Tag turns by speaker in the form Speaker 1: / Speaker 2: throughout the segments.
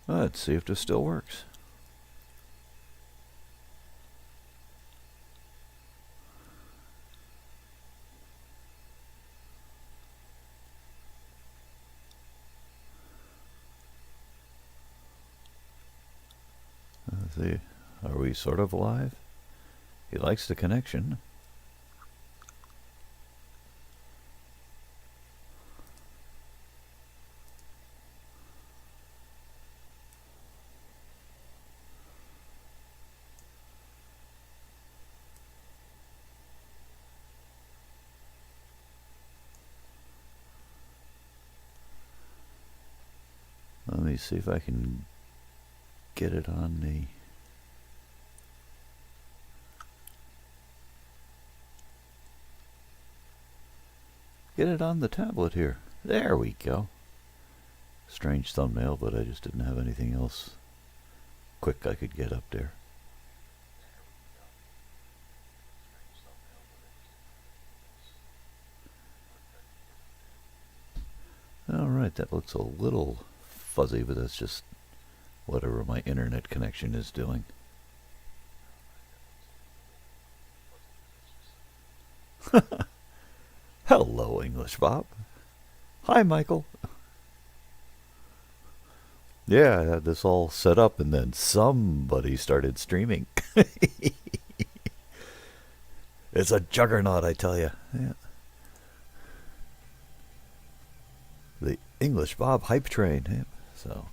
Speaker 1: Let's see if this still works. Let's see. Are we sort of live? He likes the connection. Let me see if I can get it on the... Get it on the tablet here. There we go. Strange thumbnail, but I just didn't have anything else quick I could get up there. Alright, that looks a little fuzzy, but that's just whatever my internet connection is doing. Hello, English Bob. Hi, Michael. Yeah, I had this all set up and then somebody started streaming. It's a juggernaut, I tell you. Yeah. The English Bob hype train. Yeah. So,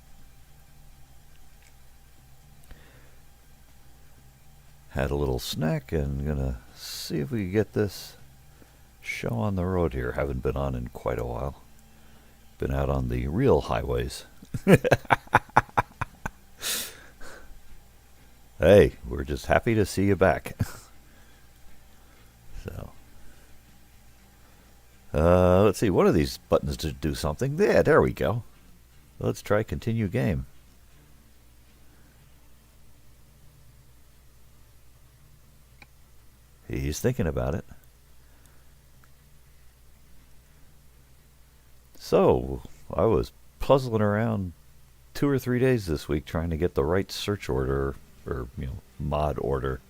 Speaker 1: had a little snack and gonna see if we can get this show on the road here. Haven't been on in quite a while. Been out on the real highways. Hey, we're just happy to see you back. So, let's see. One of these buttons to do something. Yeah, there we go. Let's try continue game. He's thinking about it. So, I was puzzling around 2 or 3 days this week trying to get the right search order, or, mod order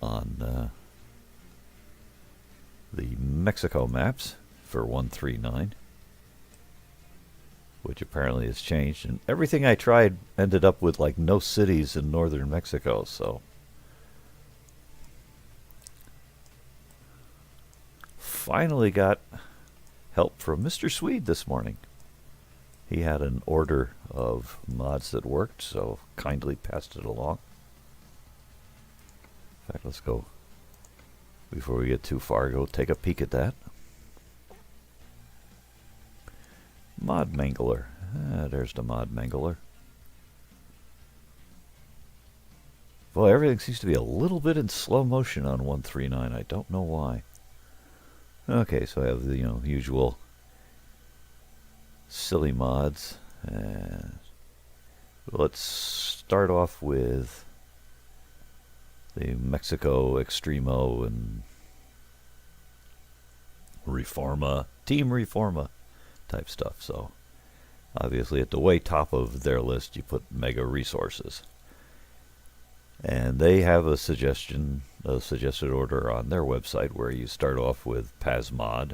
Speaker 1: on the Mexico maps for 139, which apparently has changed. And everything I tried ended up with, like, no cities in northern Mexico, so... Finally got help from Mr. Swede this morning. He had an order of mods that worked, so kindly passed it along. In fact, let's go, before we get too far, go take a peek at that. Mod Mangler. There's the Mod Mangler. Boy, everything seems to be a little bit in slow motion on 139. I don't know why. Okay, so I have the usual silly mods. Let's start off with the Mexico Extremo and Reforma, Team Reforma type stuff. So obviously at the way top of their list you put Mega Resources. And they have a suggested order on their website where you start off with PazMod,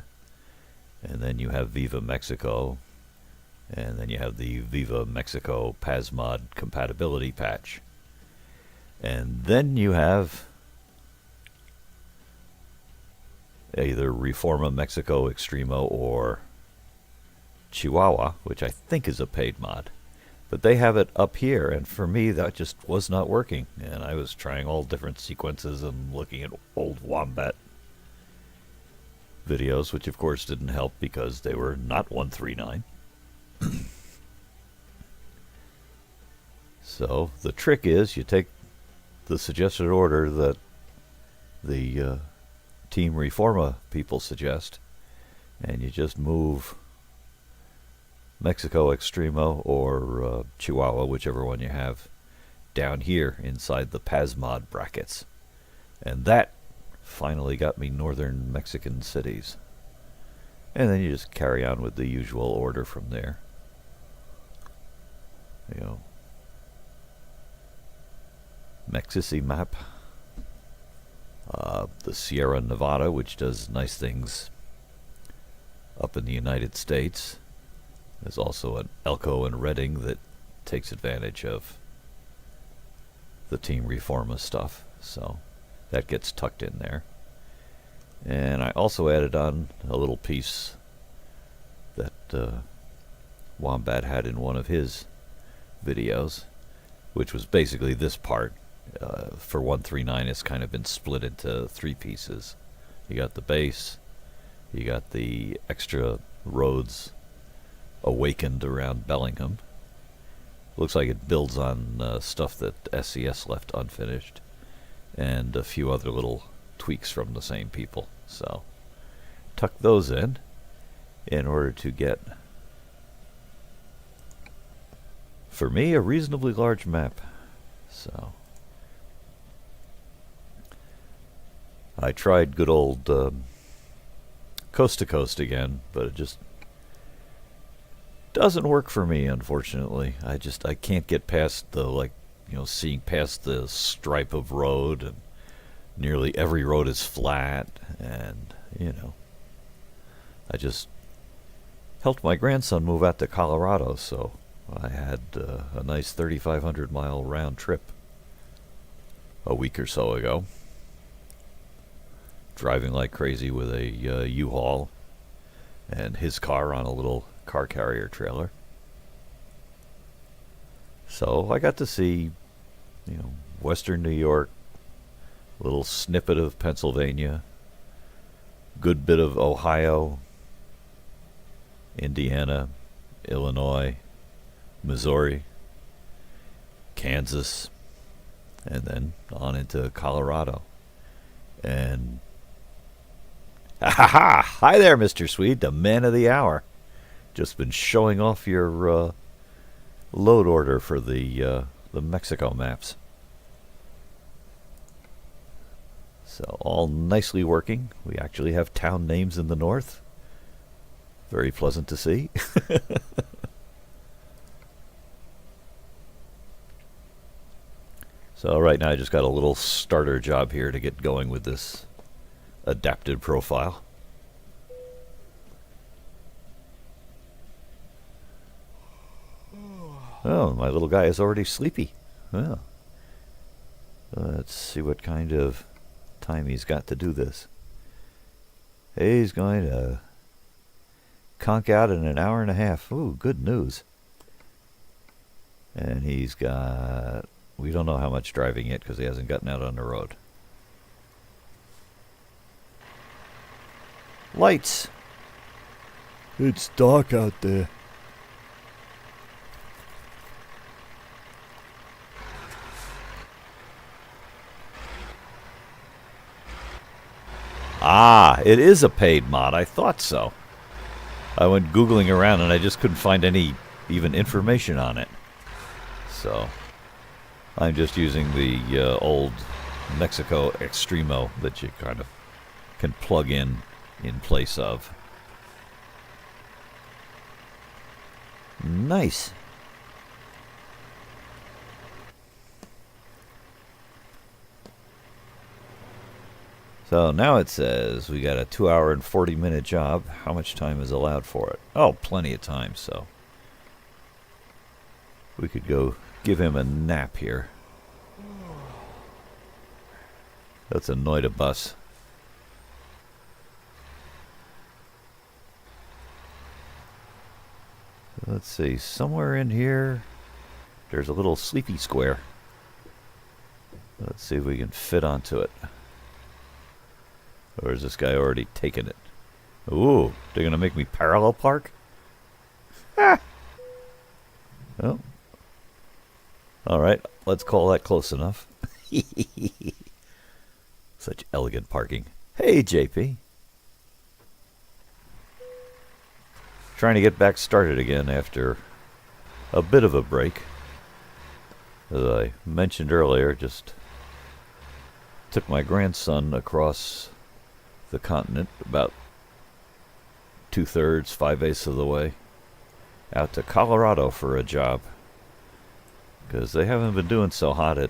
Speaker 1: and then you have Viva Mexico, and then you have the Viva Mexico PazMod compatibility patch. And then you have either Reforma Mexico Extremo or Chihuahua, which I think is a paid mod. But they have it up here, and for me that just was not working. And I was trying all different sequences and looking at old Wombat videos, which of course didn't help because they were not 139. So the trick is you take the suggested order that the Team Reforma people suggest, and you just move Mexico Extremo or Chihuahua, whichever one you have, down here inside the PazMod brackets. And that finally got me northern Mexican cities. And then you just carry on with the usual order from there. you know, Mexicali map. The Sierra Nevada, which does nice things up in the United States. There's also an Elko and Redding that takes advantage of the Team Reforma stuff, so that gets tucked in there. And I also added on a little piece that Wombat had in one of his videos, which was basically this part. For 139, it's kind of been split into 3 pieces. You got the base, you got the extra roads awakened around Bellingham. Looks like it builds on stuff that SCS left unfinished, and a few other little tweaks from the same people. So tuck those in order to get, for me, a reasonably large map. So I tried good old coast to coast again, but it just doesn't work for me, unfortunately. I can't get past the, seeing past the stripe of road, and nearly every road is flat, and I just helped my grandson move out to Colorado, so I had a nice 3,500 mile round trip a week or so ago, driving like crazy with a U-Haul and his car on a little car carrier trailer. So I got to see, western New York, a little snippet of Pennsylvania, good bit of Ohio, Indiana, Illinois, Missouri, Kansas, and then on into Colorado. And hi there, Mr. Swede, the man of the hour. Just been showing off your load order for the Mexico maps. So all nicely working. We actually have town names in the north. Very pleasant to see. So right now I just got a little starter job here to get going with this adapted profile. Oh, my little guy is already sleepy. Well, let's see what kind of time he's got to do this. He's going to conk out in an hour and a half. Ooh, good news. And he's got, we don't know how much driving yet because he hasn't gotten out on the road. Lights. It's dark out there. Ah, it is a paid mod. I thought so. I went Googling around and I just couldn't find any even information on it. So I'm just using the old Mexico Extremo that you kind of can plug in place of. Nice. So now it says we got a 2 hour and 40-minute job. How much time is allowed for it? Oh, plenty of time, so we could go give him a nap here. Let's annoy the bus. Let's see, somewhere in here there's a little sleepy square. Let's see if we can fit onto it. Or is this guy already taken it? Ooh, they're going to make me parallel park? Ah! Well, alright, let's call that close enough. Such elegant parking. Hey, JP. Trying to get back started again after a bit of a break. As I mentioned earlier, just took my grandson across the continent about 2/3, 5/8 of the way out to Colorado for a job. because they haven't been doing so hot at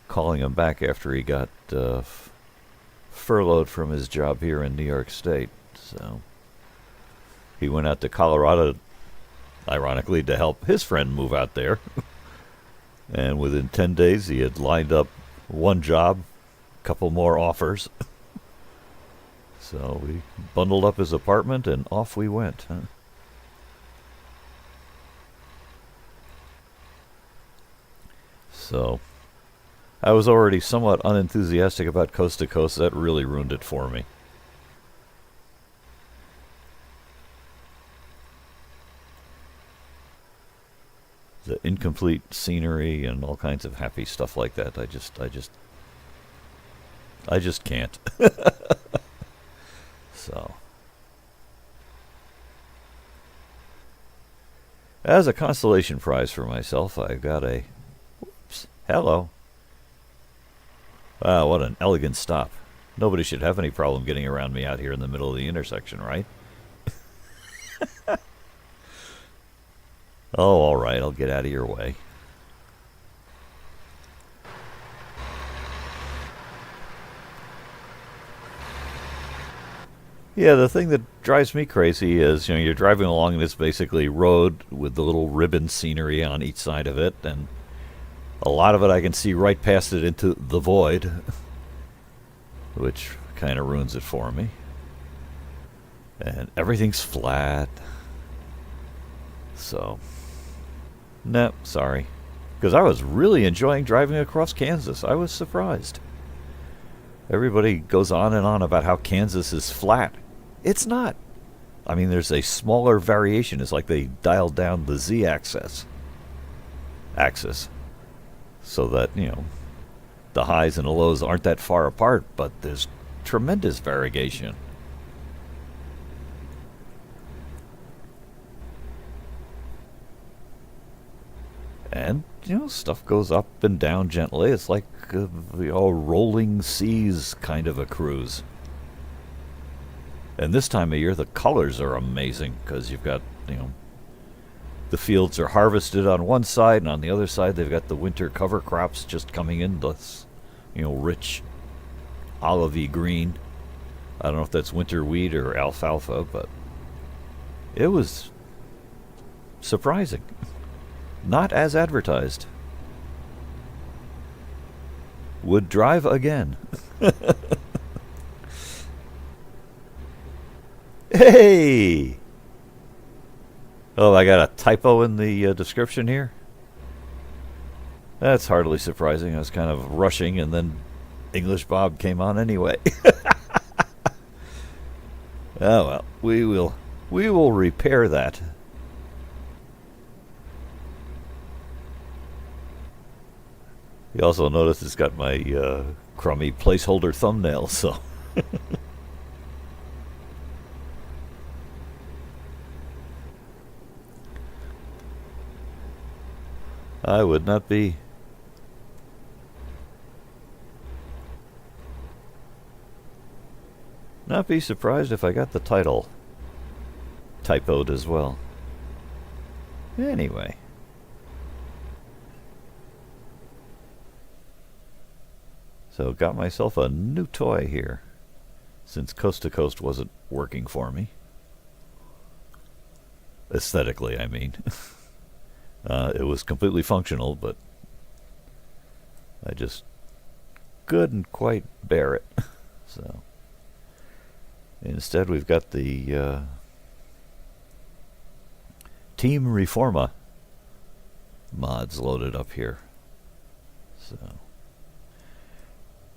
Speaker 1: calling him back after he got furloughed from his job here in New York State. So he went out to Colorado, ironically, to help his friend move out there. And within 10 days, he had lined up one job, a couple more offers. So we bundled up his apartment and off we went. Huh? So I was already somewhat unenthusiastic about Coast to Coast. That really ruined it for me. The incomplete scenery and all kinds of happy stuff like that. I just can't. So, as a consolation prize for myself, I got a... Whoops. Hello. Wow, what an elegant stop. Nobody should have any problem getting around me out here in the middle of the intersection, right? Oh, all right, I'll get out of your way. Yeah, the thing that drives me crazy is, you're driving along this basically road with the little ribbon scenery on each side of it, and a lot of it I can see right past it into the void, which kind of ruins it for me. And everything's flat. So, no, sorry. Because I was really enjoying driving across Kansas. I was surprised. Everybody goes on and on about how Kansas is flat. It's not. I mean, there's a smaller variation. It's like they dialed down the z-axis. So that, the highs and the lows aren't that far apart, but there's tremendous variegation. And, stuff goes up and down gently. It's like rolling seas kind of a cruise. And this time of year, the colors are amazing because you've got, the fields are harvested on one side, and on the other side, they've got the winter cover crops just coming in. This, rich olivey green. I don't know if that's winter wheat or alfalfa, but it was surprising. Not as advertised. Would drive again. Hey! Oh, I got a typo in the description here? That's hardly surprising. I was kind of rushing, and then English Bob came on anyway. Oh well, we will repair that. You also notice it's got my crummy placeholder thumbnail, so... I would not be surprised if I got the title typoed as well. Anyway. So got myself a new toy here, since Coast to Coast wasn't working for me. Aesthetically, I mean. It was completely functional, but I just couldn't quite bear it. So instead, we've got the Team Reforma mods loaded up here. So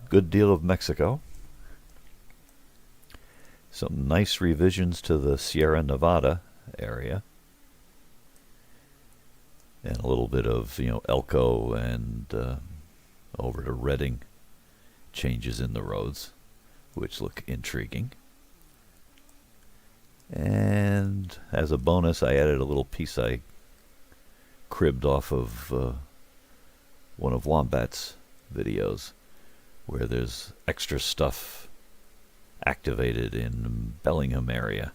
Speaker 1: good deal of Mexico. Some nice revisions to the Sierra Nevada area. And a little bit of, Elko and over to Redding. Changes in the roads, which look intriguing. And as a bonus, I added a little piece I cribbed off of one of Wombat's videos, where there's extra stuff activated in Bellingham area.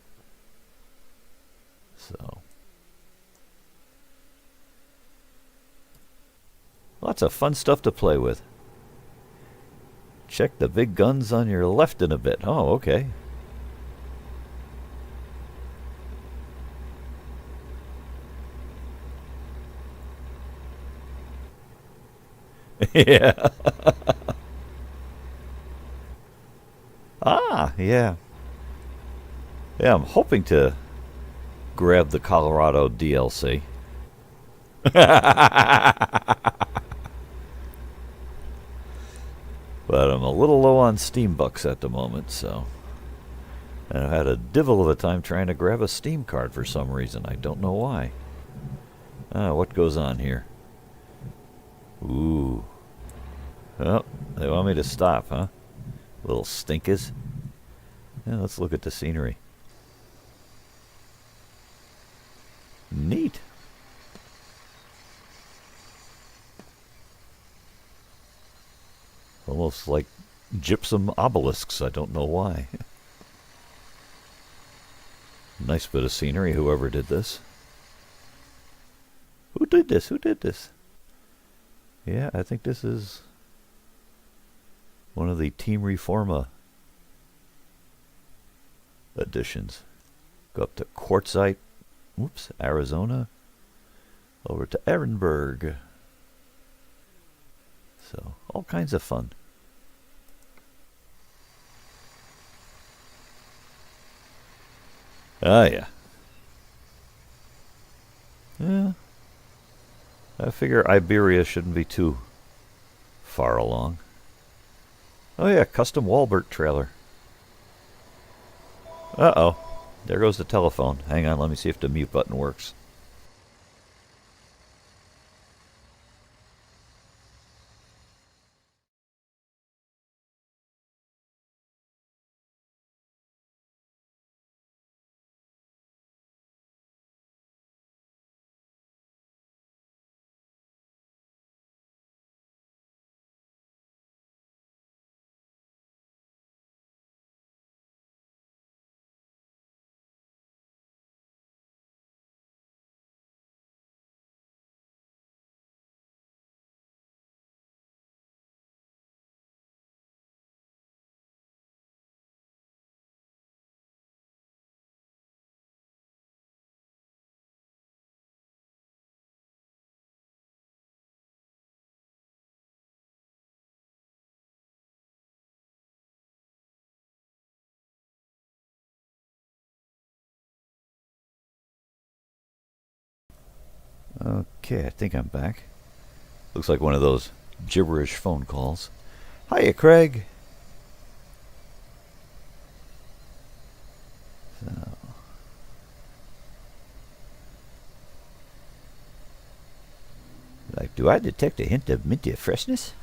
Speaker 1: So... lots of fun stuff to play with. Check the big guns on your left in a bit. Oh, okay. Yeah. Ah, yeah. Yeah, I'm hoping to grab the Colorado DLC. But I'm a little low on Steam bucks at the moment, so. And I've had a divil of a time trying to grab a Steam card for some reason. I don't know why. What goes on here? Ooh. Oh, they want me to stop, huh? Little stinkers. Yeah, let's look at the scenery. Neat. Almost like gypsum obelisks. I don't know why. Nice bit of scenery, whoever did this. Who did this? Who did this? Yeah, I think this is one of the Team Reforma editions. Go up to Quartzsite, Arizona, over to Ehrenberg. So, all kinds of fun. Ah, yeah. Yeah. I figure Iberia shouldn't be too far along. Oh, yeah, custom Walbert trailer. Uh-oh. There goes the telephone. Hang on, let me see if the mute button works. Okay, I think I'm back. Looks like one of those gibberish phone calls. Hiya, Craig. So. Like, do I detect a hint of minty freshness?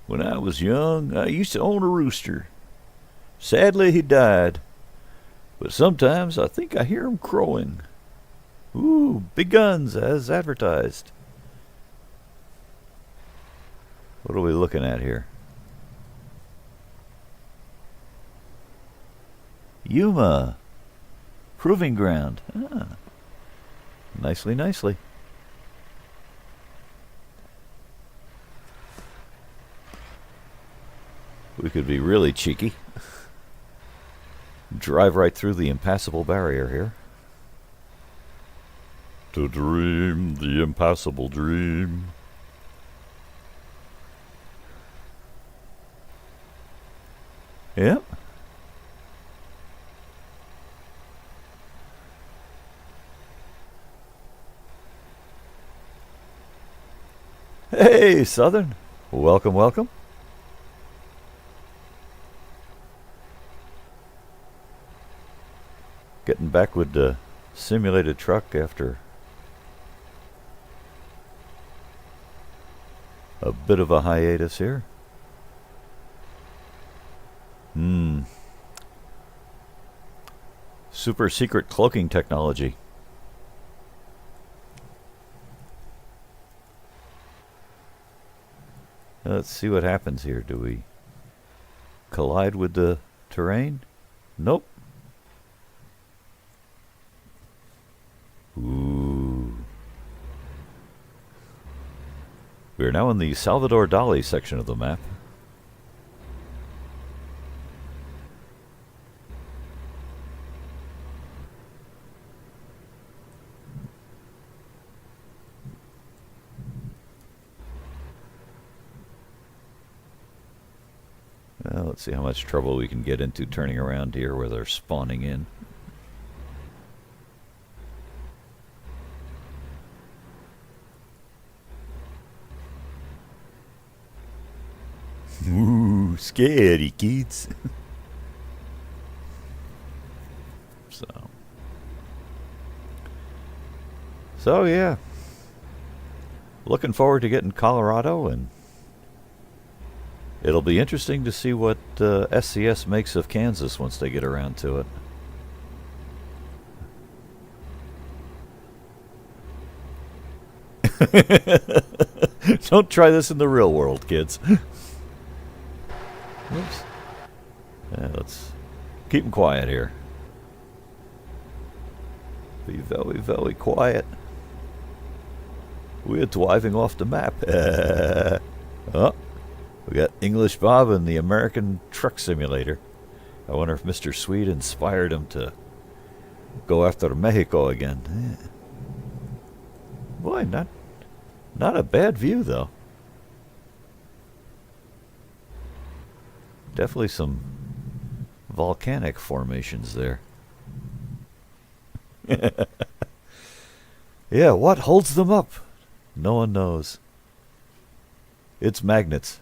Speaker 1: When I was young, I used to own a rooster. Sadly, he died. But sometimes I think I hear him crowing. Ooh, big guns, as advertised. What are we looking at here? Yuma. Proving ground. Ah. Nicely, nicely. We could be really cheeky. Drive right through the impassable barrier here. To dream the impassable dream. Yep. Hey, Southern. Welcome, welcome. Getting back with the simulated truck after a bit of a hiatus here. Super secret cloaking technology. Let's see what happens here. Do we collide with the terrain? Nope. Ooh. We are now in the Salvador Dali section of the map. Let's see how much trouble we can get into turning around here where they're spawning in. Ooh, scary kids. So yeah. Looking forward to getting Colorado, and it'll be interesting to see what SCS makes of Kansas once they get around to it. Don't try this in the real world, kids. Oops. Yeah, let's keep them quiet here. Be very, very quiet. We're driving off the map. Oh, we got English Bob and the American Truck Simulator. I wonder if Mr. Swede inspired him to go after Mexico again. Boy, not a bad view, though. Definitely some volcanic formations there. Yeah, what holds them up? No one knows. It's magnets.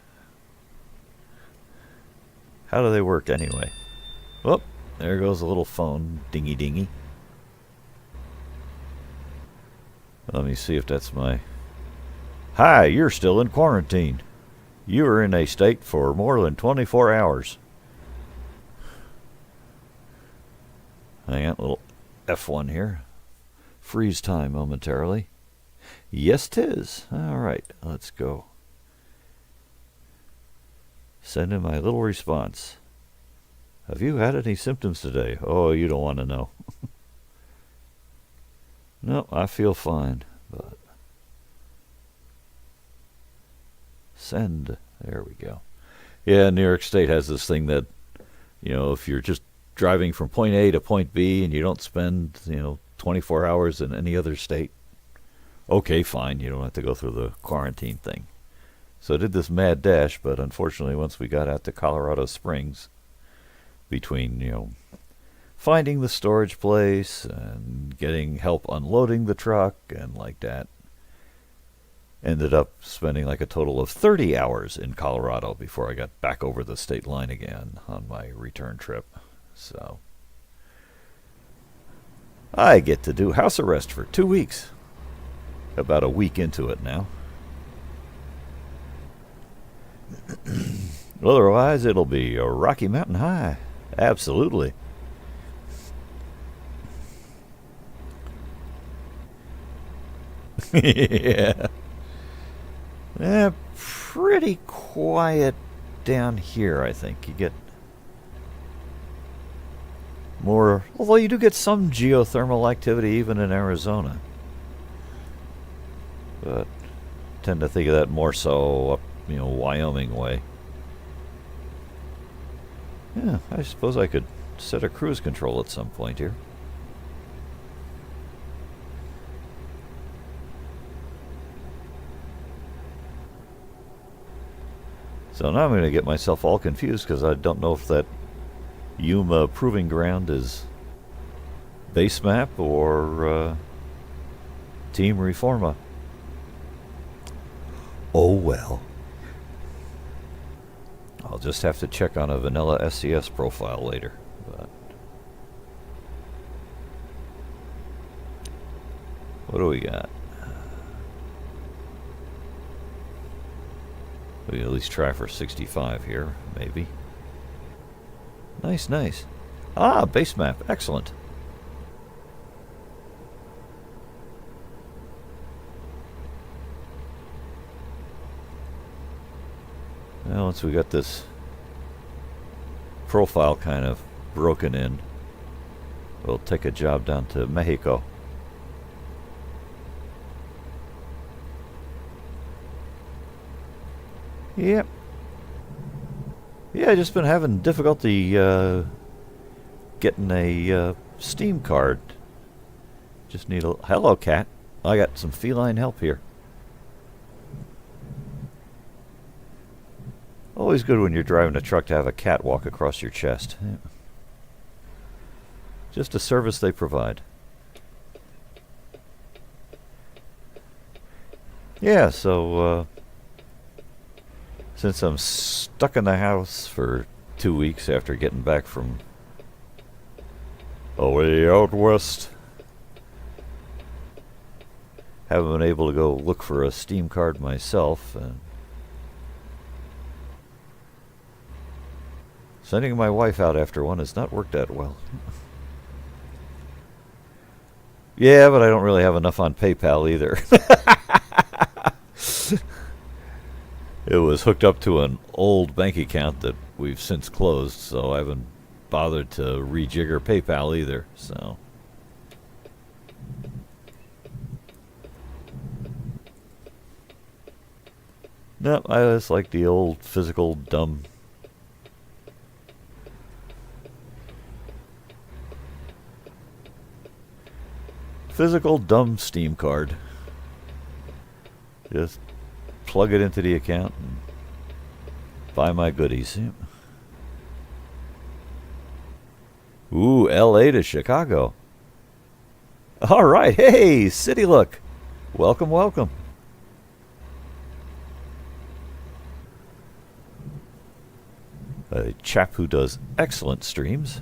Speaker 1: How do they work anyway? Oh, there goes a little phone. Dingy dingy. Let me see if that's my... Hi, you're still in quarantine. You are in a state for more than 24 hours. Hang on, little F1 here. Freeze time momentarily. Yes, 'tis. All right, let's go. Send in my little response. Have you had any symptoms today? Oh, you don't want to know. No, I feel fine, but... Send. There we go. Yeah, New York State has this thing that, you know, if you're just driving from point A to point B and you don't spend, 24 hours in any other state, okay, fine, you don't have to go through the quarantine thing. So I did this mad dash, but unfortunately once we got out to Colorado Springs, between, finding the storage place and getting help unloading the truck and like that, ended up spending like a total of 30 hours in Colorado before I got back over the state line again on my return trip. So I get to do house arrest for 2 weeks. About a week into it now. Otherwise, it'll be a Rocky Mountain High. Absolutely. Yeah. Pretty quiet down here, I think. You get more, although you do get some geothermal activity even in Arizona. But I tend to think of that more so up, Wyoming way. Yeah, I suppose I could set a cruise control at some point here. So now I'm going to get myself all confused because I don't know if that Yuma Proving Ground is base map or Team Reforma. Oh well. I'll just have to check on a vanilla SCS profile later. But What do we got? We can at least try for 65 here, maybe. Nice, nice. Ah, base map. Excellent. Well, once we got this profile kind of broken in, we'll take a job down to Mexico. Yep. Yeah, I just been having difficulty getting a Steam card. Just need a... Hello, cat. I got some feline help here. Always good when you're driving a truck to have a cat walk across your chest. Yeah. Just a service they provide. Yeah, so since I'm stuck in the house for 2 weeks after getting back from away out west, haven't been able to go look for a Steam card myself, and sending my wife out after one has not worked that well. Yeah, but I don't really have enough on PayPal either. It was hooked up to an old bank account that we've since closed, so I haven't bothered to rejigger PayPal either, so... No, I just like the old physical dumb... Physical dumb Steam card. Just plug it into the account and buy my goodies. Ooh, LA to Chicago. All right, hey, City Look. Welcome, welcome. A chap who does excellent streams.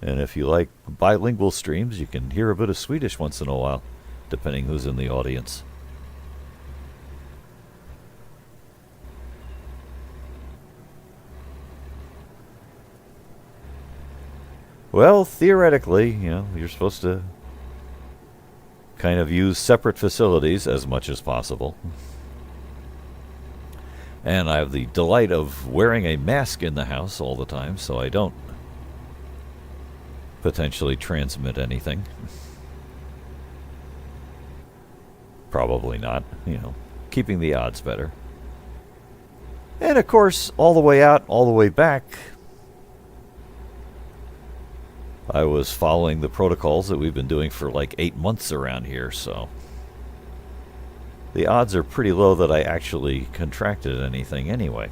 Speaker 1: And if you like bilingual streams, you can hear a bit of Swedish once in a while, depending who's in the audience. Well, theoretically, you know, you're supposed to kind of use separate facilities as much as possible. And I have the delight of wearing a mask in the house all the time, so I don't potentially transmit anything. Probably not, you know, keeping the odds better. And of course, all the way out, all the way back, I was following the protocols that we've been doing for like 8 months around here, so the odds are pretty low that I actually contracted anything anyway.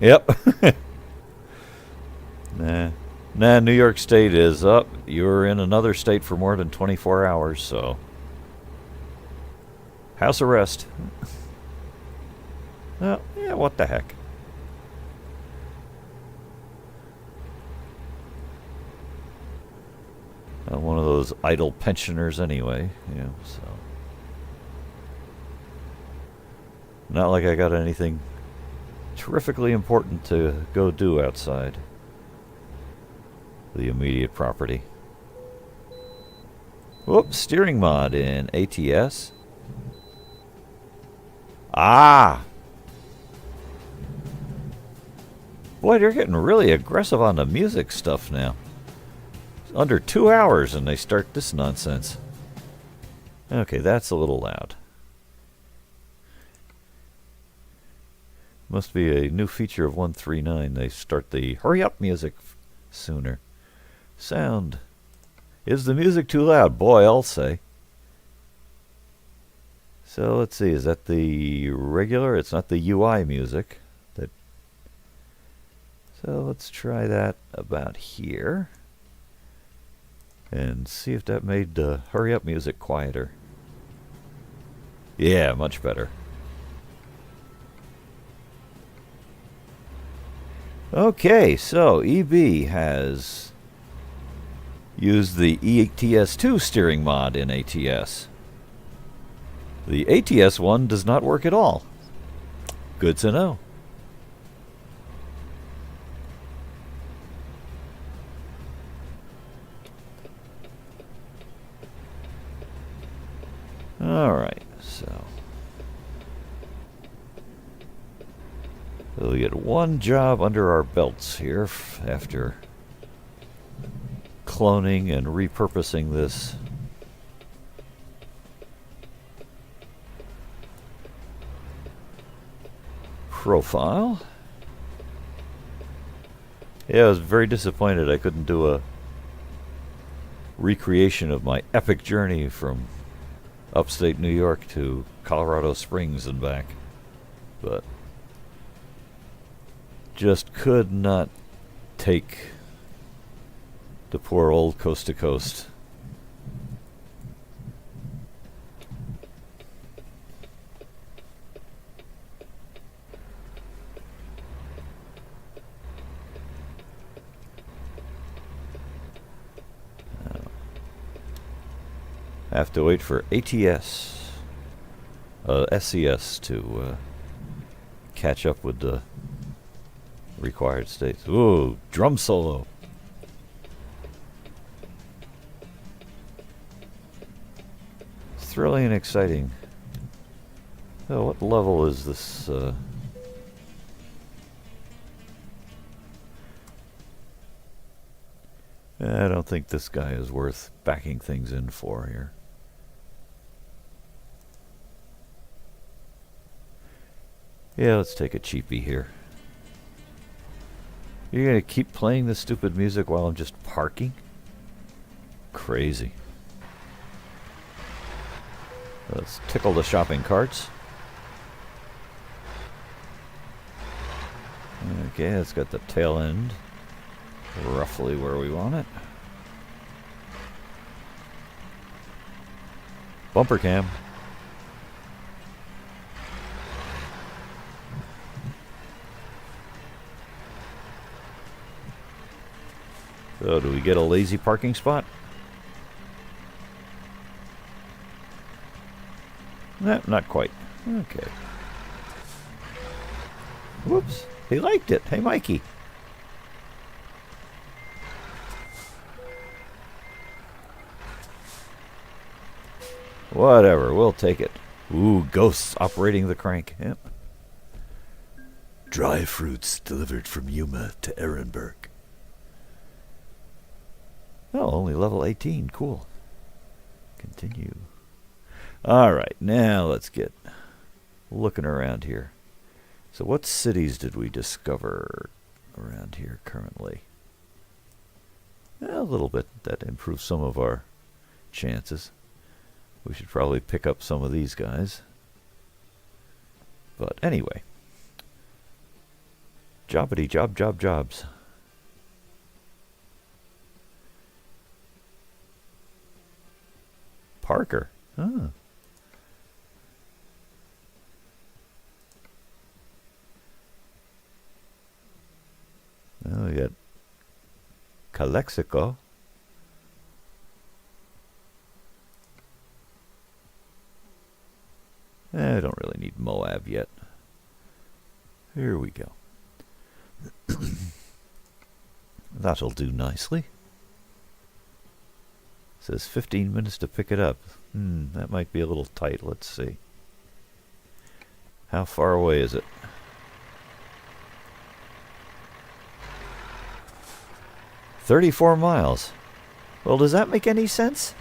Speaker 1: Yep. Nah, New York State is up. You're in another state for more than 24 hours, so... house arrest. Oh, yeah, what the heck. I'm one of those idle pensioners anyway, you know, so... not like I got anything terrifically important to go do outside the immediate property. Whoops, steering mod in ATS. Ah! Boy, they're getting really aggressive on the music stuff now. It's under 2 hours and they start this nonsense. Okay, that's a little loud. Must be a new feature of 139. They start the hurry up music sooner. Sound. Is the music too loud? Boy, I'll say. So let's see, is that the regular? It's not the UI music. So let's try that about here. And see if that made hurry up music quieter. Yeah, much better. Okay, so EB has used the ATS2 steering mod in ATS. The ATS one does not work at all. Good to know. Alright, so we'll get one job under our belts here after cloning and repurposing this profile. Yeah, I was very disappointed I couldn't do a recreation of my epic journey from upstate New York to Colorado Springs and back, but just could not take the poor old coast to coast. I have to wait for ATS, SCS to catch up with the required states. Ooh, drum solo. Thrilling and exciting. Oh, what level is this? I don't think this guy is worth backing things in for here. Yeah, let's take a cheapie here. You're gonna keep playing this stupid music while I'm just parking? Crazy. Let's tickle the shopping carts. Okay, it's got the tail end roughly where we want it. Bumper cam. So, do we get a lazy parking spot? No, not quite. Okay. Whoops. He liked it. Hey, Mikey. Whatever. We'll take it. Ooh, ghosts operating the crank. Yep.
Speaker 2: Dry fruits delivered from Yuma to Ehrenberg.
Speaker 1: Oh, only level 18. Cool. Continue. Alright, now let's get looking around here. So what cities did we discover around here currently? A little bit. That improves some of our chances. We should probably pick up some of these guys. But anyway. Jobbity, jobs. Parker. Huh. Oh, we got Calexico. I don't really need Moab yet. Here we go. That'll do nicely. Says 15 minutes to pick it up. That might be a little tight. Let's see. How far away is it? "34 miles. Well, does that make any sense?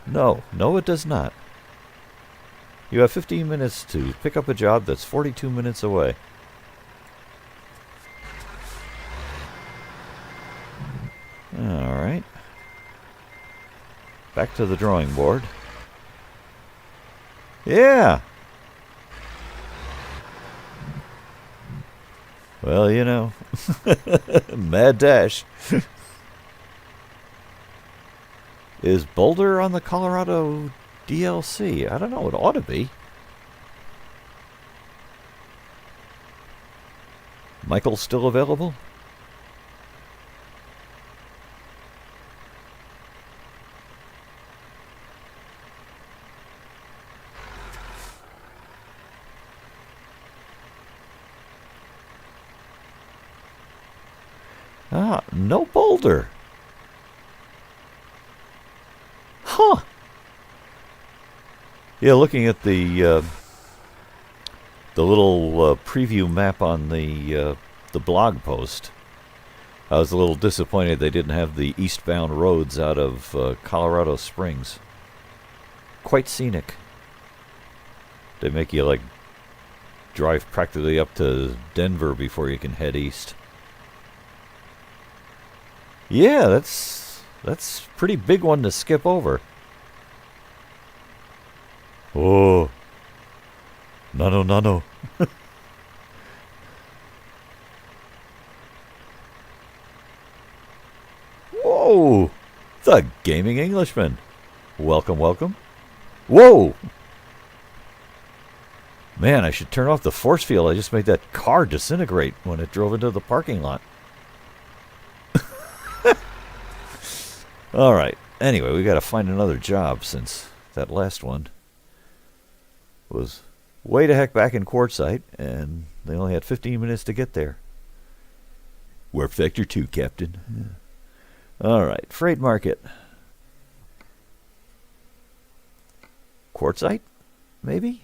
Speaker 1: No, it does not. You have 15 minutes to pick up a job that's 42 minutes away. Alright. Back to the drawing board. Yeah! Well, you know. Mad dash. Is Boulder on the Colorado DLC? I don't know. It ought to be. Michael's still available? Ah, no Boulder. Huh. Yeah, looking at the little preview map on the blog post, I was a little disappointed they didn't have the eastbound roads out of Colorado Springs. Quite scenic. They make you like drive practically up to Denver before you can head east. Yeah, that's a pretty big one to skip over. Oh. No. Whoa! The Gaming Englishman. Welcome. Whoa! Man, I should turn off the force field. I just made that car disintegrate when it drove into the parking lot. Alright. Anyway, we gotta find another job since that last one was way the heck back in Quartzsite, and they only had 15 minutes to get there. Warp Vector 2, Captain. Yeah. Alright, freight market. Quartzsite? Maybe?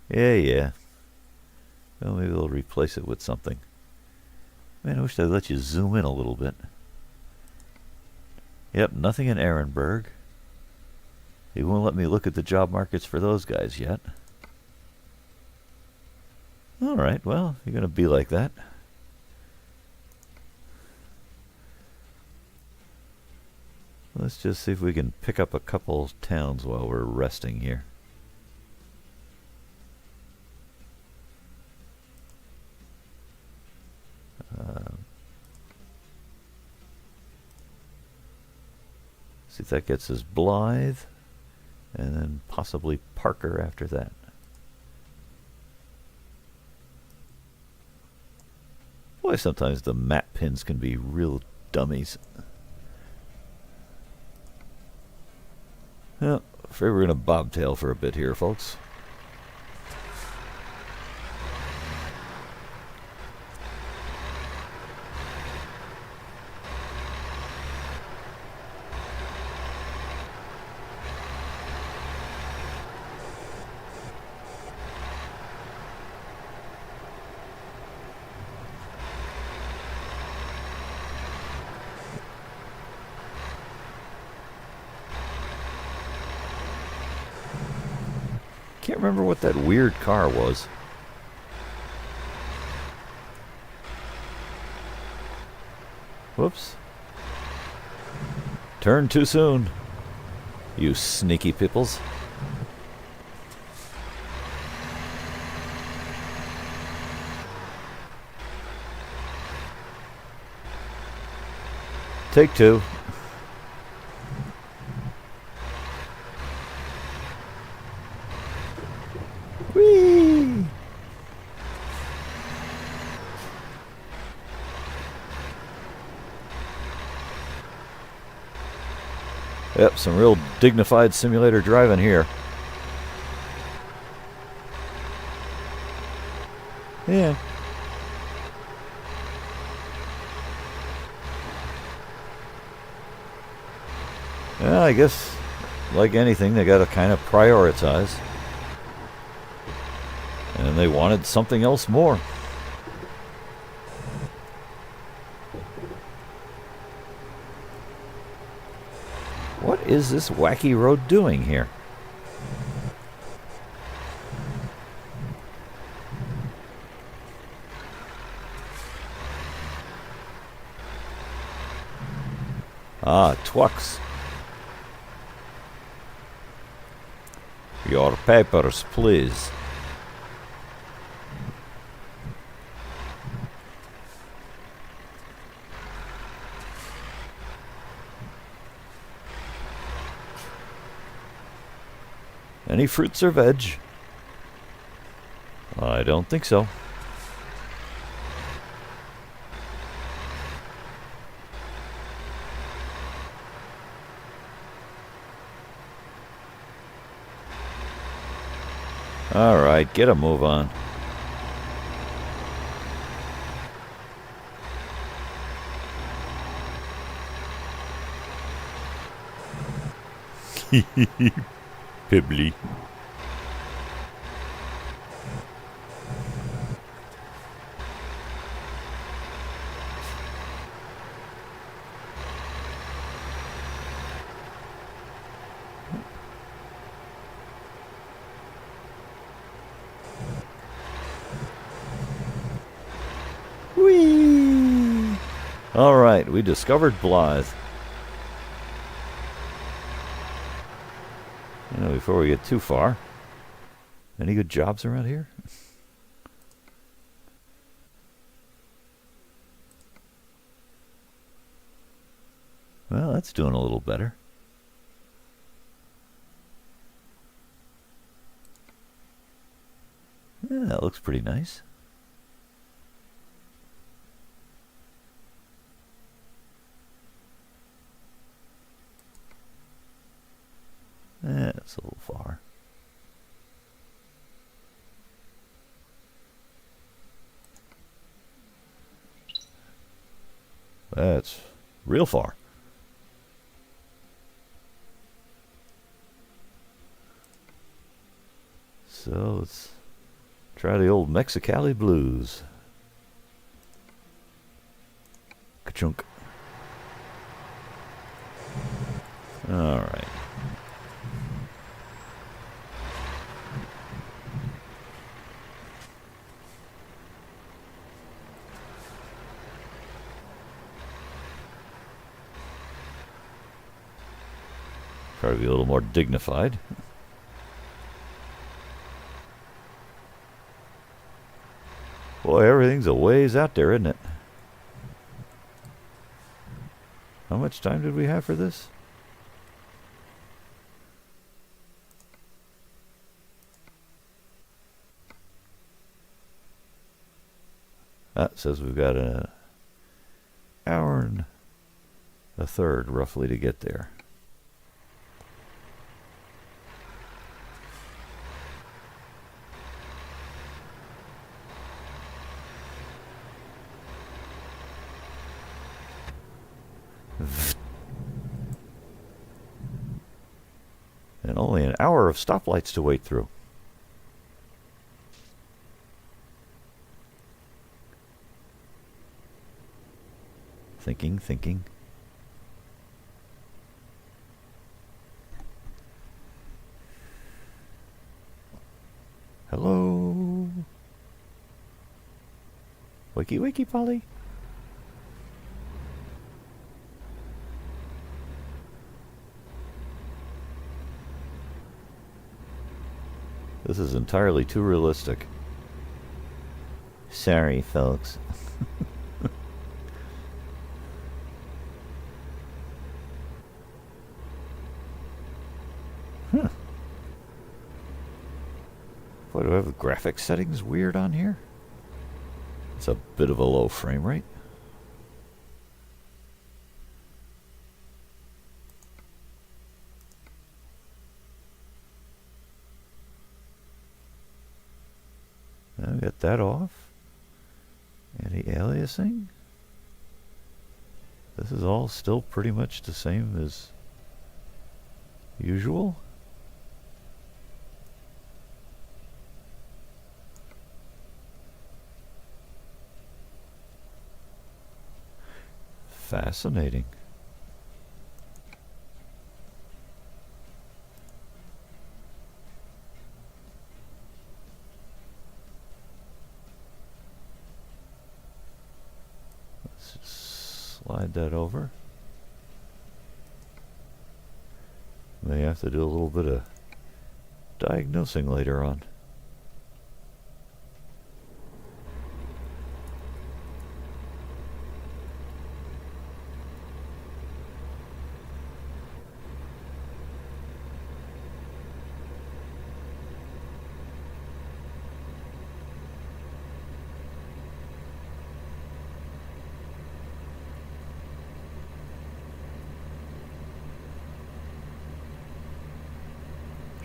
Speaker 1: Yeah. Well, maybe they'll replace it with something. Man, I wish they'd let you zoom in a little bit. Yep, nothing in Ehrenberg. They won't let me look at the job markets for those guys yet. Alright, well, you're going to be like that. Let's just see if we can pick up a couple towns while we're resting here. See if that gets us Blythe, and then possibly Parker after that. Boy, sometimes the map pins can be real dummies. Well, afraid we're going to bobtail for a bit here, folks. Can't remember what that weird car was. Whoops. Turn too soon, you sneaky pipples. Take two. Whee! Yep, some real dignified simulator driving here. Yeah. Yeah, I guess, like anything, they got to kind of prioritize. And they wanted something else more. What is this wacky road doing here? Ah, Twux. Your papers, please. Any fruits or veg? I don't think so. Alright, get a move on. Pibbly. Whee! Alright, we discovered Blythe. Before we get too far, any good jobs around here? Well, that's doing a little better. Yeah, that looks pretty nice. That's a little far. That's real far. So let's try the old Mexicali blues. Ka-chunk. All right. Try to be a little more dignified. Boy, everything's a ways out there, isn't it? How much time did we have for this? That says we've got an hour and a third, roughly, to get there. And only an hour of stoplights to wait through. Thinking. Hello? Wakey, Polly? This is entirely too realistic. Sorry, folks. Huh. Boy, do I have the graphics settings weird on here? It's a bit of a low frame rate. I'll get that off. Anti-aliasing. This is all still pretty much the same as usual. Fascinating. Let's just slide that over. May have to do a little bit of diagnosing later on.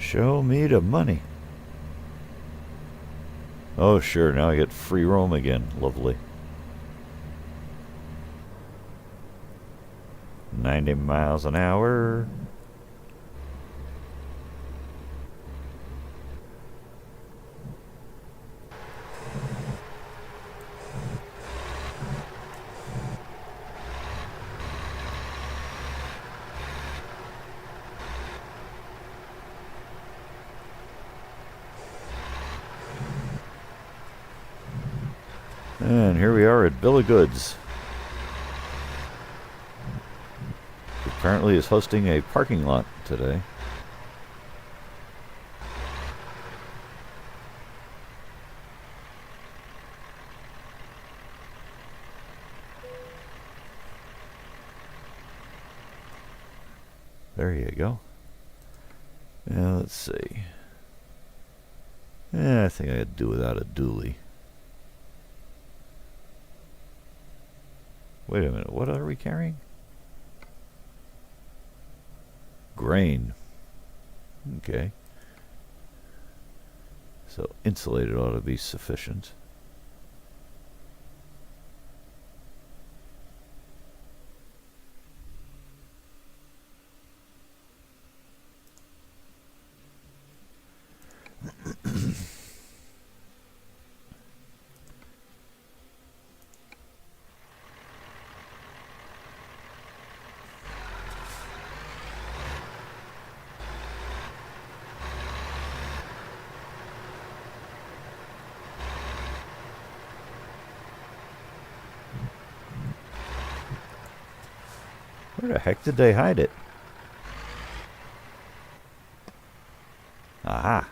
Speaker 1: Show me the money. Oh, sure. Now I get free roam again. Lovely. 90 miles an hour. And here we are at Bill of Goods. Apparently is hosting a parking lot today. There you go. Now let's see. I think I could do without a dually. Wait a minute, what are we carrying? Grain. Okay. So insulated ought to be sufficient. Where the heck did they hide it? Aha.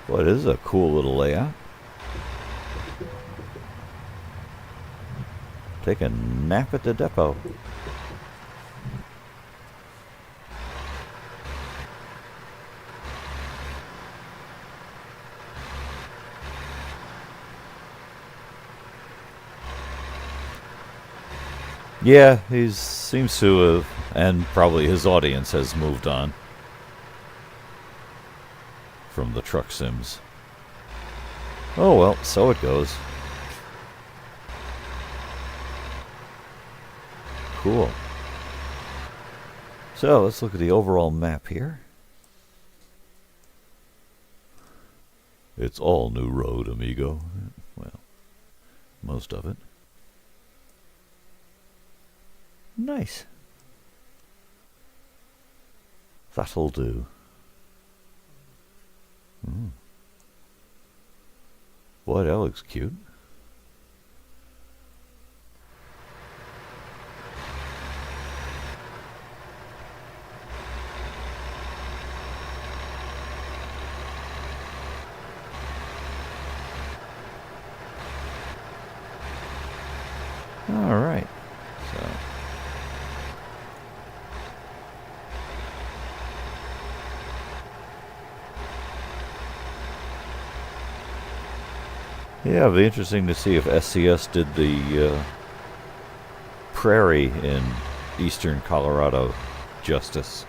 Speaker 1: Well, it is a cool little layout. Take a nap at the depot. Yeah, he seems to have, and probably his audience has moved on from the truck sims. Oh well, so it goes. Cool. So let's look at the overall map here. It's all new road, amigo. Well, most of it. Nice. That'll do. Boy, that looks cute. All right. So. Yeah, it'll be interesting to see if SCS did the prairie in eastern Colorado justice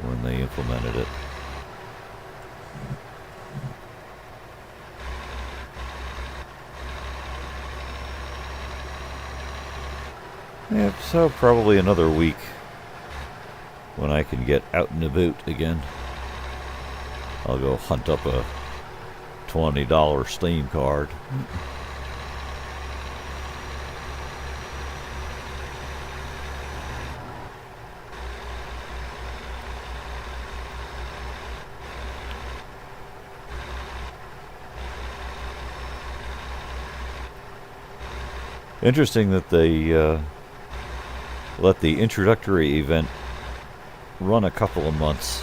Speaker 1: when they implemented it. Yep, so probably another week when I can get out and about again. I'll go hunt up a $20 Steam card. Interesting that they let the introductory event run a couple of months.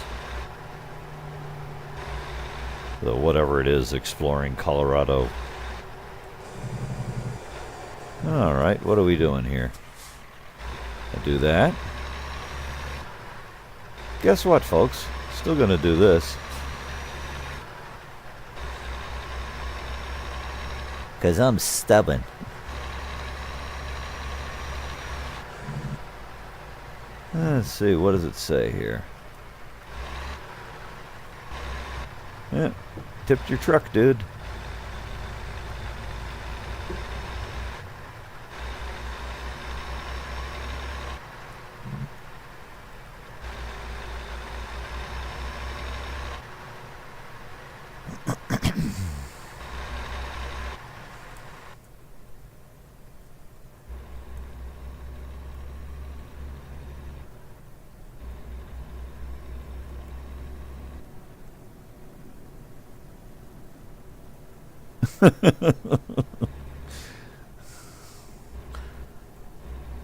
Speaker 1: The whatever it is, exploring Colorado. Alright, what are we doing here? I do that. Guess what, folks? Still gonna do this. 'Cause I'm stubborn. Let's see, what does it say here? Yeah, tipped your truck, dude.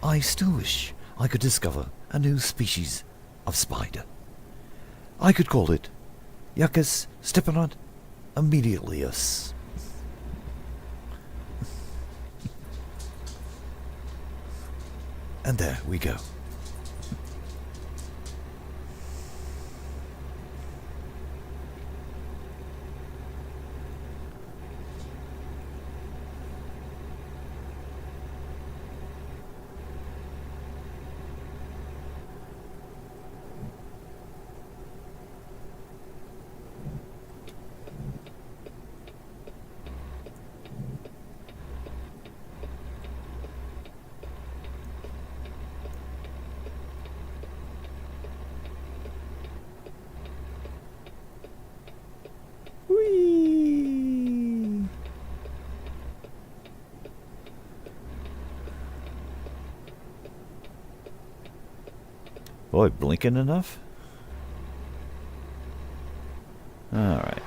Speaker 2: I still wish I could discover a new species of spider. I could call it Yuccas stephanot ametilius. And there we go.
Speaker 1: Whee! Boy, blinking enough? Alright.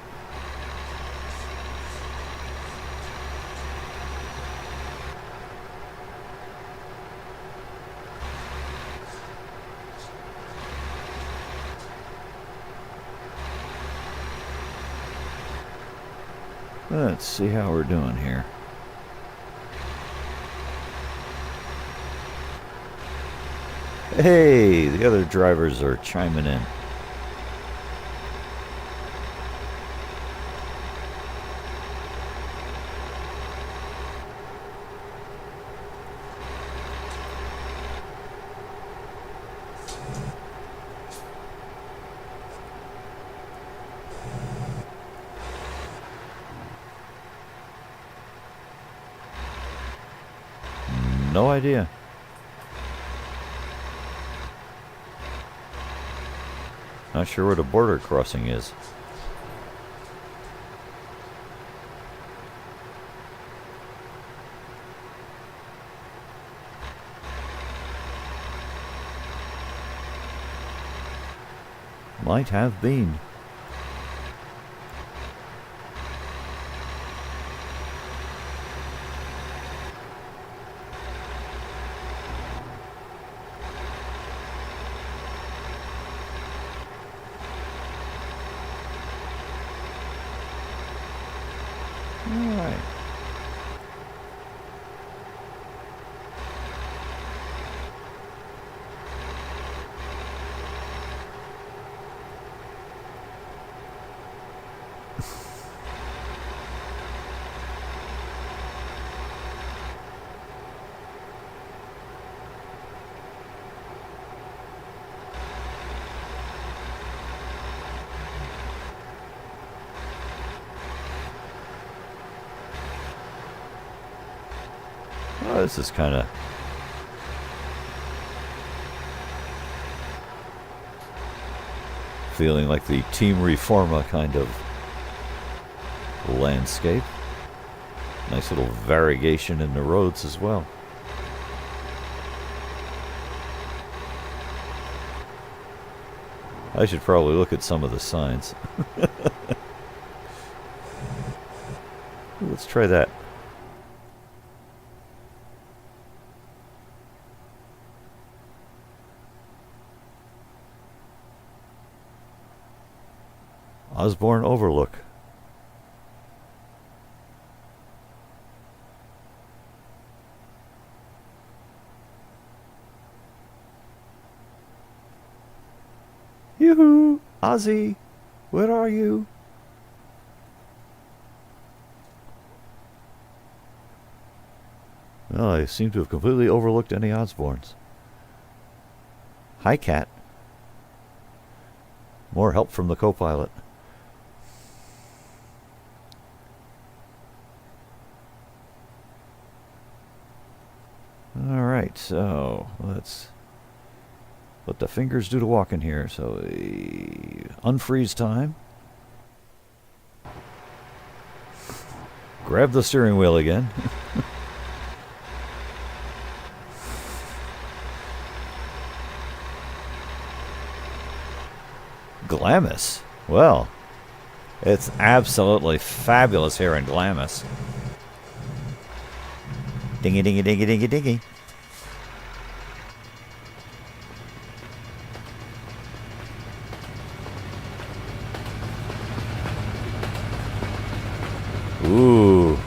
Speaker 1: Let's see how we're doing here. Hey, the other drivers are chiming in. No idea. Not sure where the border crossing is. Might have been. Alright. Oh, this is kind of feeling like the Team Reforma kind of landscape. Nice little variegation in the roads as well. I should probably look at some of the signs. Let's try that. Osborne Overlook. Yoo-hoo! Ozzy! Where are you? Well, I seem to have completely overlooked any Osborns. Hi, Cat. More help from the co-pilot. Alright, so let's... what the fingers do to walk in here. So, unfreeze time. Grab the steering wheel again. Glamis. Well, it's absolutely fabulous here in Glamis. Dingy, dingy, dingy, dingy, dingy. Ooh.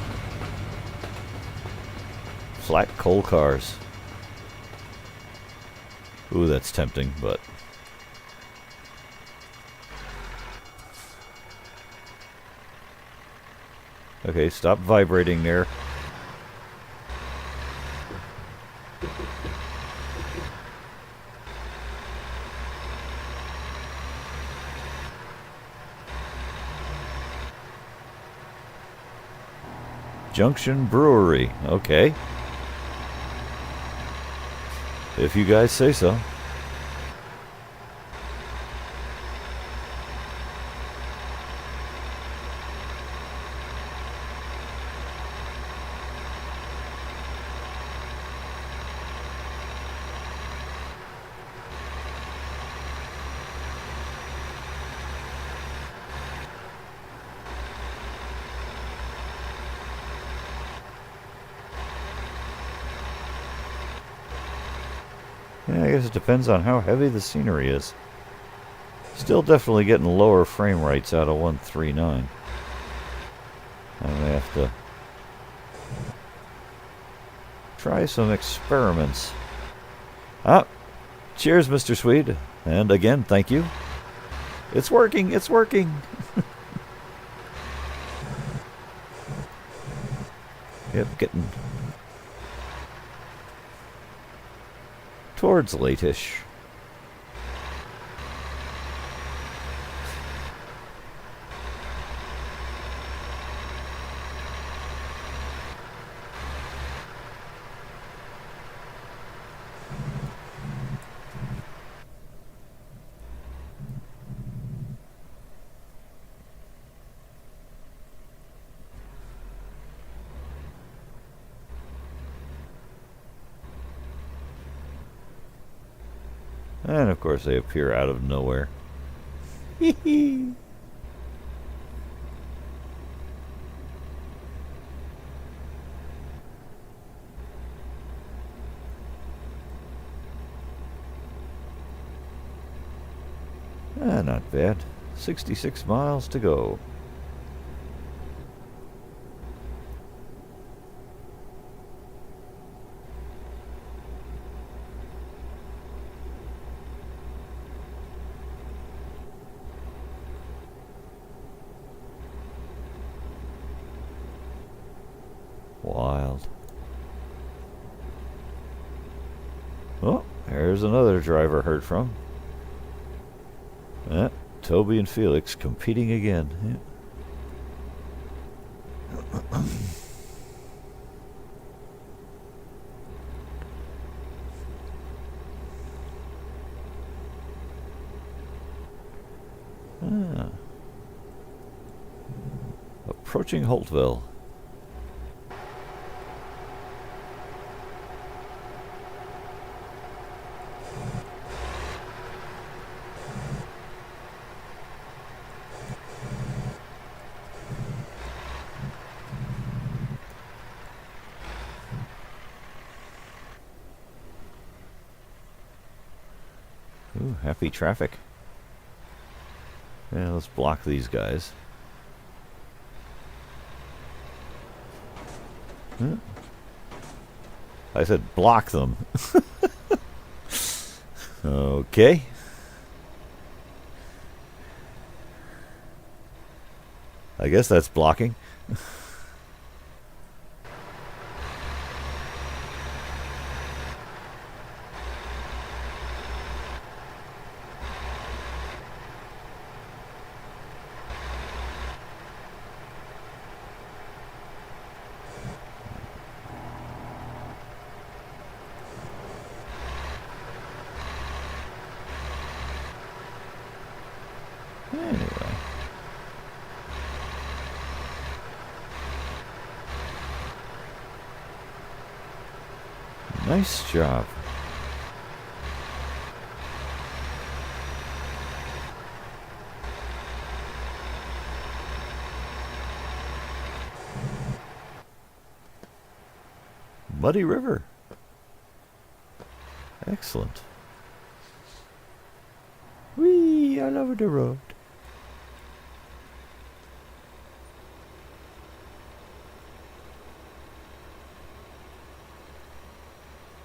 Speaker 1: Flat coal cars. Ooh, that's tempting, but... okay, stop vibrating there. Junction Brewery. Okay. If you guys say so. Yeah, I guess it depends on how heavy the scenery is. Still definitely getting lower frame rates out of 139. I may have to try some experiments. Ah, cheers, Mr. Swede. And again, thank you. It's working, it's working. Yep, getting towards late-ish. And of course they appear out of nowhere. Hee not bad. 66 miles to go. Wild. Oh, there's another driver heard from. Toby and Felix competing again. Yeah. Approaching Holtville. Ooh, happy traffic. Yeah, let's block these guys. Huh? I said block them. Okay. I guess that's blocking. Anyway. Nice job. Muddy River. Excellent. Whee! All over the road.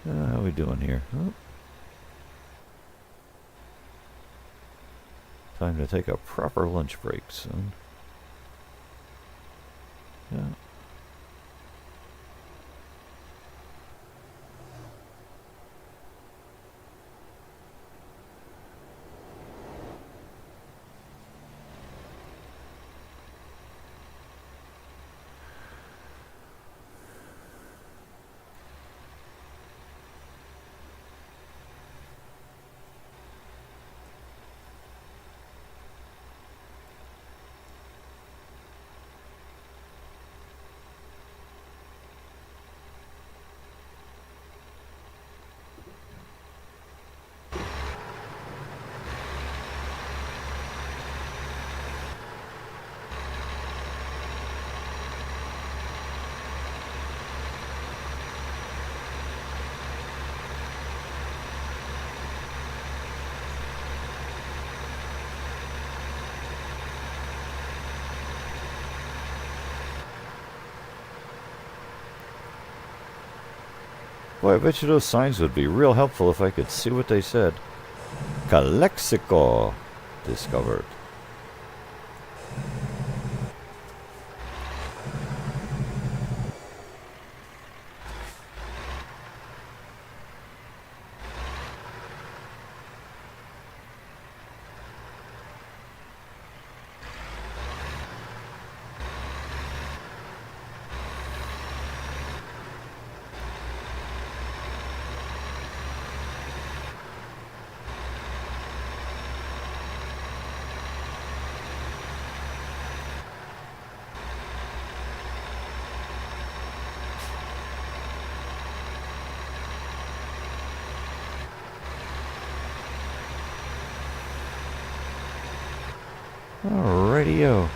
Speaker 1: How are we doing here? Oh. Time to take a proper lunch break soon. Yeah. Boy, I bet you those signs would be real helpful if I could see what they said. Calexico discovered. Radio.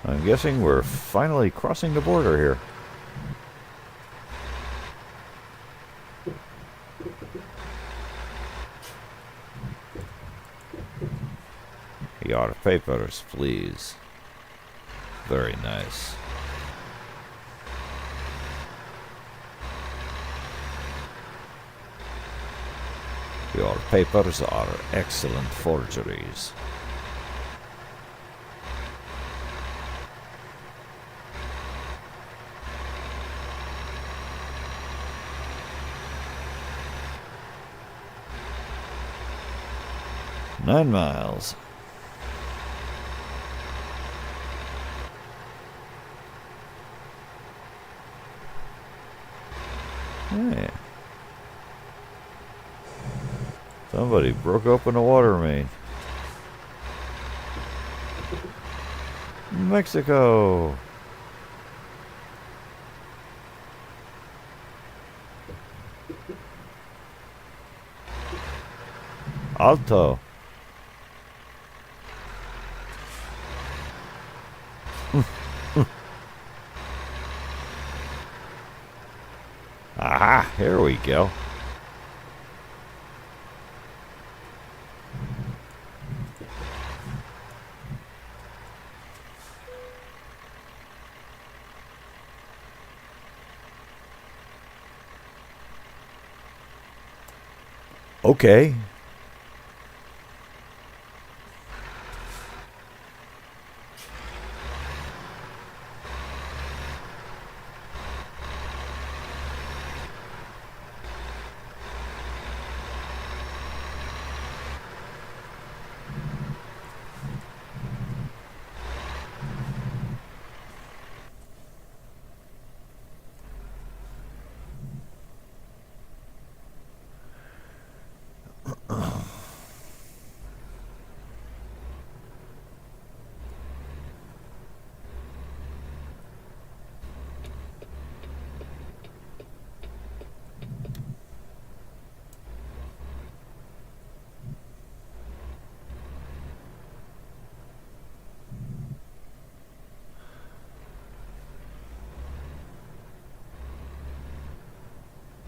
Speaker 1: I'm guessing we're finally crossing the border here. Your papers, please. Very nice. Your papers are excellent forgeries. Nine miles. Hey. Somebody broke open a water main. Mexico. Alto. Aha, here we go. Okay.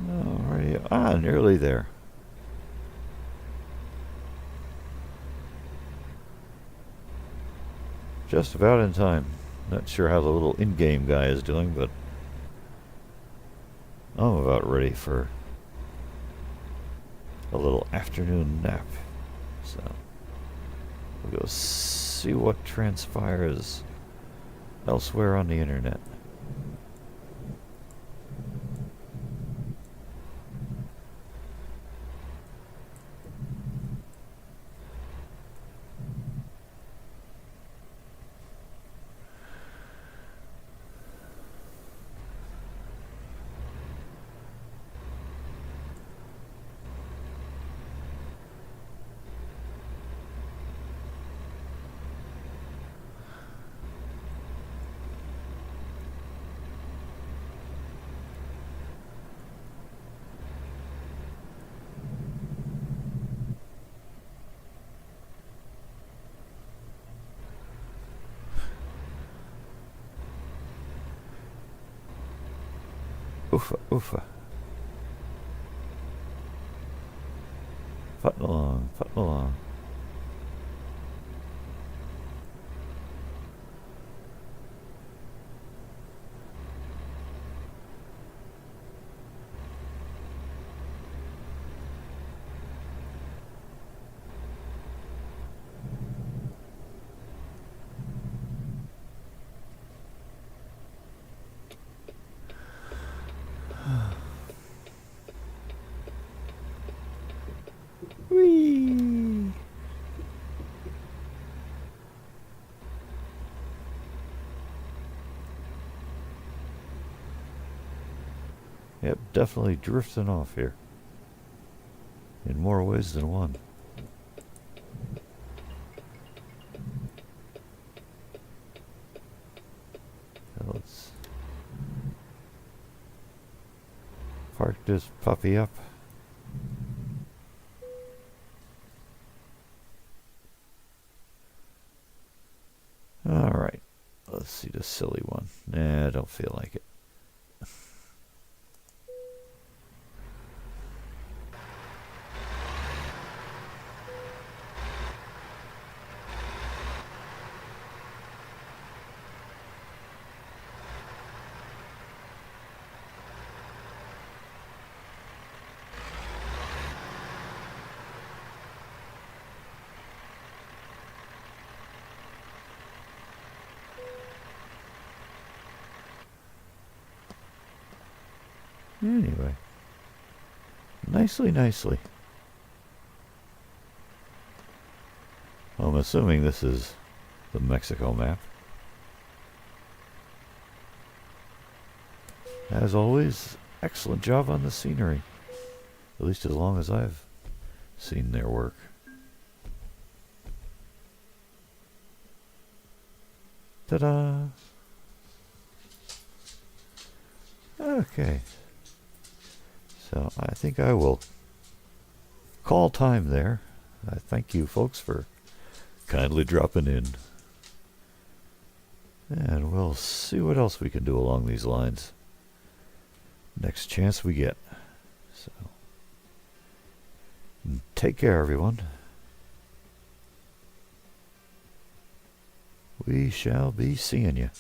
Speaker 1: Alrighty. Ah, nearly there. Just about in time. Not sure how the little in-game guy is doing, but I'm about ready for a little afternoon nap. So we'll go see what transpires elsewhere on the internet. Oofa, oofa. Putting along, putting along. Whee! Yep, definitely drifting off here. In more ways than one. Now let's park this puppy up. Alright, let's see the silly one. Nah, I don't feel like it. Anyway, nicely. I'm assuming this is the Mexico map. As always, excellent job on the scenery. At least as long as I've seen their work. Ta-da! Okay. So I think I will call time there. I thank you folks for kindly dropping in. And we'll see what else we can do along these lines next chance we get. So, take care, everyone. We shall be seeing you.